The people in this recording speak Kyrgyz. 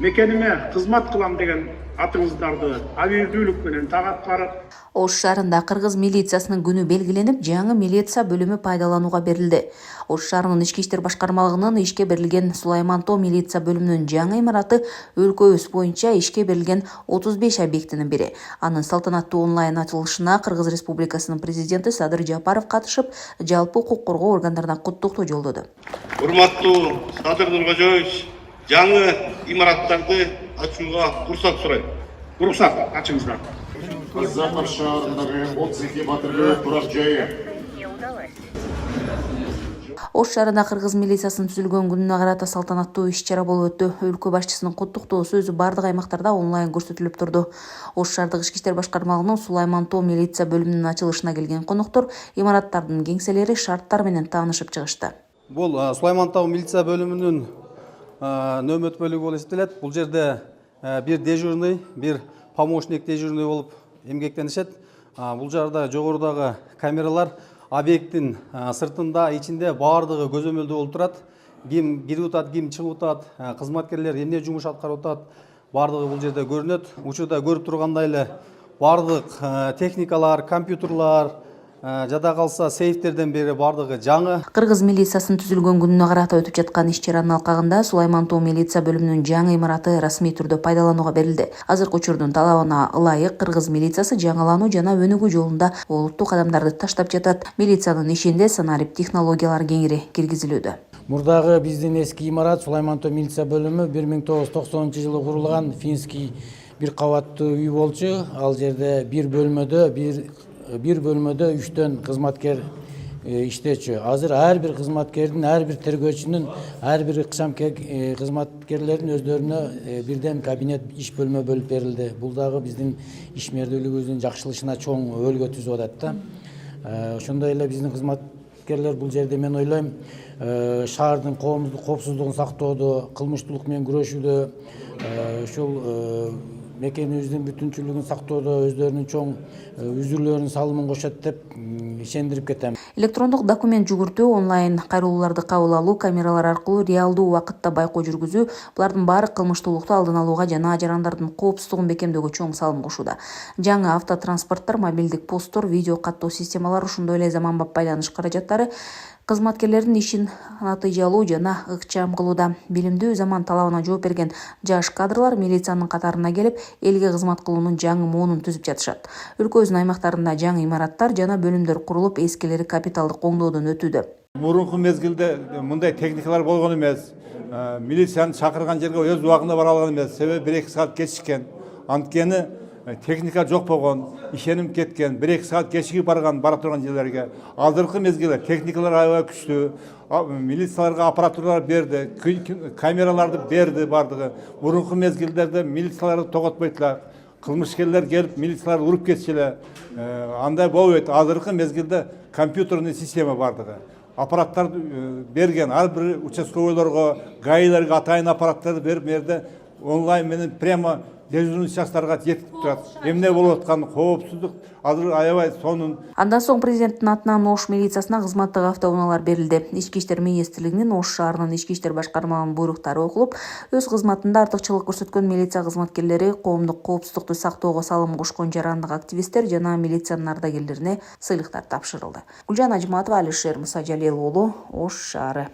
мекениме кызмат кылам деген атыңыздарды абийирдүүлүк менен так аткарып. Ош шаарында Кыргыз милициясынын күнү белгиленип, жаңы милиция бөлүмү пайдаланууга берилди. Ош шаарынын ички иштер башкармалыгынын ишке берилген Сулайман Тоо милиция бөлүмүнүн жаңы имараты өлкөбүз боюнча ишке берилген 35 объектинин бири. Анын салтанаттуу онлайн ачылышына Кыргыз Республикасынын президенти Садыр Жапаров катышып, жалпы укук коргоо органдарына куттуктоо жолдоду. Урматтуу Садыр Нуркожоевич, жаңы имараттарды ачууга уруксат сурайм. Уруксат ачыңыздар. Запад шаарындагы 32 батырлы турак жайы. Ош шаарында Кыргыз милициясынын түзүлгөн күнүнө карата салтанаттуу иш-чара болуп өттү. Өлкө башчысынын куттуктоо сөзү бардык аймактарда онлайн көрсөтүлүп турду. Ош шаардык ички иштер башкармалыгынын Сулайман Тоо милиция бөлүмүнүн ачылышына келген коноктор имараттардын кеңселери, шарттары менен таанышып чыгышты. Бул Сулайман Тоо милиция бөлүмүнүн нөмөт бөлүгү болуп эсептелет. Бул жерде бир дежурный, бир помощник дежурный болуп эмгектенишет. Бул жерде жогорудагы камералар объекттин сыртында, ичинде баардыгы көзөмөлдүү болуп турат. Ким кирип атат, ким чыгып атат, кызматкерлер эмне жумуш аткарып атат, баардыгы бул жерде көрүнөт. Учурда көрүп тургандай эле баардык техникалар, компьютерлар, жада калса сейфтерден бери баардыгы жаңы. Кыргыз милициясынын түзүлгөн күнүнө карата өтүп жаткан иш-чаранын алкагында Сулайман Тоо милиция бөлүмүнүн жаңы имараты расмий түрдө пайдаланууга берилди. Азыркы учурдун талабына ылайык Кыргыз милициясы жаңылануу жана өнүгүү жолунда олуттуу кадамдарды таштап жатат. Милициянын ишинде санарип технологиялар кеңири киргизилүүдө. Мурдагы биздин эски имарат Сулайман Тоо милиция бөлүмү 1990-жылы курулган финский бир кабаттуу үй болчу. Ал жерде бир бөлмөдө 3төн кызматкер иштечү. Азыр ар бир кызматкердин, ар бир тергөөчүнүн, ар бир ыкчам кызматкерлердин өздөрүнө бирден кабинет иш бөлмө бөлүп берилди. Бул дагы биздин ишмердүүлүгүбүздүн жакшырышына чоң өбөлгө түзүп атат да. Ошондой эле биздин кызматкерлер бул жерде мен ойлойм, шаардын коопсуздугун сактоодо, кылмыштуулук менен күрөшүүдө, ушул мекенибиздин бүтүнчүлүгүн сактоодо өздөрүнүн чоң үзүрлөрүнүн салымын кошот деп ишендирип кетем. Электрондук документ жүгүртүү, онлайн кайрылууларды кабыл алуу, камералар аркылуу реалдуу убакытта байкоо жүргүзүү — булардын баары кылмыштуулукту алдын алууга жана жарандардын коопсуздугун бекемдөөгө чоң салым кошууда. Жаңы автотранспорттор, мобилдик посттор, видео каттоо системалары, ошондой эле заманбап байланыш каражаттары кызматкерлердин ишин натыйжалуу жана ыкчам кылууда. Билимдүү, заман талабына жооп берген жаш кадрлар милициянын катарына келип, элге кызмат кылуунун жаңы моонун түзүп жатышат. Өлкөбүздүн аймактарында жаңы имараттар жана бөлүмдөр курулуп, эскилери капиталдык коңдоодон өтүүдө. Мурунку мезгилде мындай техникалар болгон эмес. Милицияны чакырган жерге өз убагында бара алган эмес. Себеби 1-2 саат кечиккен. Анткени техника жок болгон, ишеним кеткен, 1-2 саат кечигип бара турган жерлерге. Азыркы мезгилде техникалар аябай күчтүү. Милицияларга аппаратуралар берди, камераларды берди бардыгы. Мурунку мезгилдерде милицияларды тоготпойдулар. Кылмышкерлер келип милицияларды уруп кетчү. Андай болбойт. Азыркы мезгилде компьютерный система бардыгы. Аппараттарды берген ар бир участковойлорго, гаилерге атайын аппараттарды берип, мерде онлайн менен прямо дежурный частарга жетип турат. Эмне болуп аткан коопсуздук азыр аябай сонун. Андан соң президенттин атынан Ош милициясына кызматтык автоунаалар берилди. Ички иштер министрлигинин Ош шаарынын ички иштер башкармалыгынын буйруктары окулуп, өз кызматында артыкчылык көрсөткөн милиция кызматкерлери, коомдук коопсуздукту сактоого салым кошкон жарандык активисттер жана милициянын ардагерлерине сыйлыктар тапшырылды. Гүлжан Ажматова, Алишер Мусажалил уулу, Ош шаары.